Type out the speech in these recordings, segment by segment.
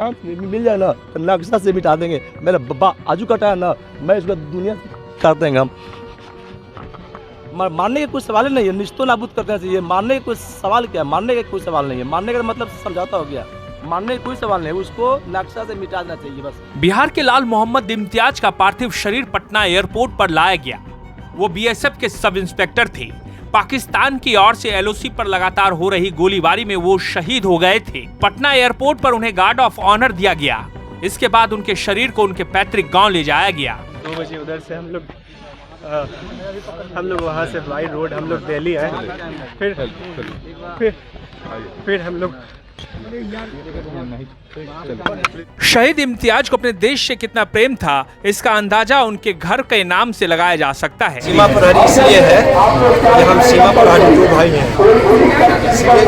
Chance मिल जाए ना तो नक्शा से मिटा देंगे। मेरा बाबा आजू कटा है ना, मैं इसको दुनिया कर देंगे हम। मारने के कोई सवाल ही नहीं है, निश्तो नाबूद कर देना चाहिए। मारने का कोई सवाल क्या है? मारने का कोई सवाल नहीं है। मारने का मतलब समझौता हो गया। मारने का कोई सवाल नहीं, उसको नक्शा से मिटा देना चाहिए बस। बिहार के लाल मोहम्मद इम्तियाज का पार्थिव शरीर पटना एयरपोर्ट पर लाया गया। वो बीएसएफ के सब इंस्पेक्टर थे। पाकिस्तान की ओर से एलओसी पर लगातार हो रही गोलीबारी में वो शहीद हो गए थे। पटना एयरपोर्ट पर उन्हें गार्ड ऑफ ऑनर दिया गया। इसके बाद उनके शरीर को उनके पैतृक गांव ले जाया गया। 2 बजे उधर से हम लोग वहाँ से बाई रोड हम लोग दिल्ली आए। फिर हम लोग शहीद इम्तियाज को अपने देश से कितना प्रेम था, इसका अंदाजा उनके घर के नाम से लगाया जा सकता है। सीमा प्रहरी इसलिए है कि हम सीमा प्रहरी 2 भाई हैं, इसलिए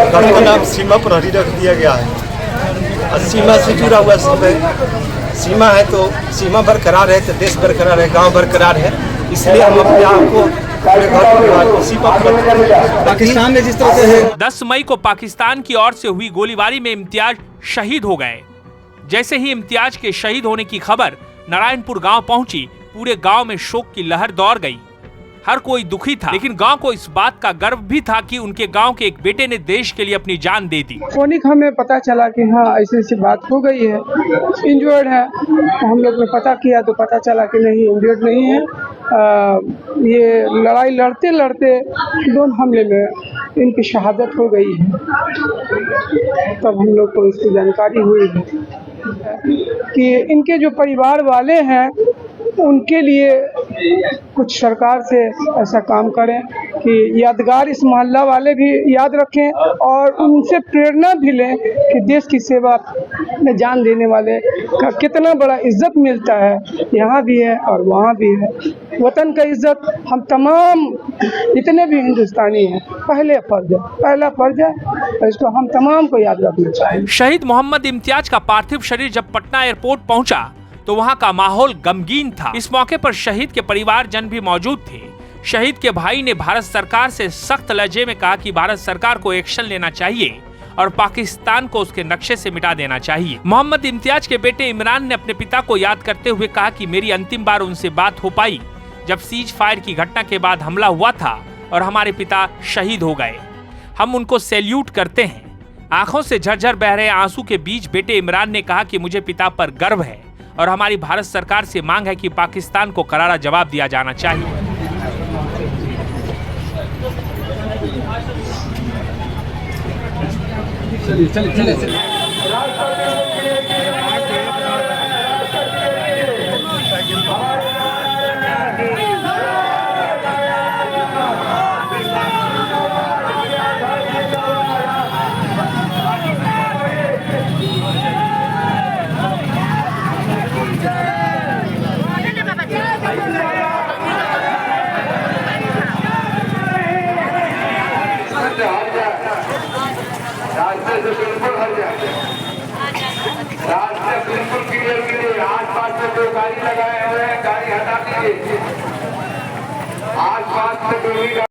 घर का नाम सीमा प्रहरी रख दिया गया है। और सीमा से जुड़ा हुआ सब है। सीमा है तो सीमा बरकरार है तो देश बरकरार है, गांव बरकरार है। इसलिए हम अपने आप को पाकिस्तान ने जिस तरह से 10 मई को पाकिस्तान की ओर से हुई गोलीबारी में इम्तियाज शहीद हो गए। जैसे ही इम्तियाज के शहीद होने की खबर नारायणपुर गांव पहुंची, पूरे गांव में शोक की लहर दौड़ गई। हर कोई दुखी था, लेकिन गांव को इस बात का गर्व भी था कि उनके गांव के एक बेटे ने देश के लिए अपनी जान दे दी। फोनिक हमें पता चला कि हाँ ऐसी बात हो गई है, इंजर्ड है। हम लोग ने पता किया तो पता चला कि नहीं, इंजर्ड नहीं है। ये लड़ाई लड़ते लड़ते ड्रोन हमले में इनकी शहादत हो गई है। तब हम लोग को इसकी जानकारी हुई है कि इनके जो परिवार वाले हैं उनके लिए कुछ सरकार से ऐसा काम करें कि यादगार इस मोहल्ला वाले भी याद रखें और उनसे प्रेरणा भी लें कि देश की सेवा में जान देने वाले का कितना बड़ा इज्जत मिलता है। यहाँ भी है और वहाँ भी है। वतन का इज्जत हम तमाम जितने भी हिंदुस्तानी हैं पहला फर्ज है, इसको हम तमाम को याद रखना चाहिए। शहीद मोहम्मद इम्तियाज का पार्थिव शरीर जब पटना एयरपोर्ट पहुंचा तो वहां का माहौल गमगीन था। इस मौके पर शहीद के परिवारजन भी मौजूद थे। शहीद के भाई ने भारत सरकार से सख्त लहजे में कहा कि भारत सरकार को एक्शन लेना चाहिए और पाकिस्तान को उसके नक्शे से मिटा देना चाहिए। मोहम्मद इम्तियाज के बेटे इमरान ने अपने पिता को याद करते हुए कहा कि मेरी अंतिम बार उनसे बात हो पाई जब सीज फायर की घटना के बाद हमला हुआ था और हमारे पिता शहीद हो गए। हम उनको सैल्यूट करते हैं। आंखों से झरझर बह रहे आंसू के बीच बेटे इमरान ने कहा कि मुझे पिता पर गर्व है और हमारी भारत सरकार से मांग है कि पाकिस्तान को करारा जवाब दिया जाना चाहिए। चलिए। रास्ते बिल्कुल क्लियर कीजिए। आस-पास में जो गाड़ी लगाए हुए हैं गाड़ी हटा दीजिए। आस-पास में जो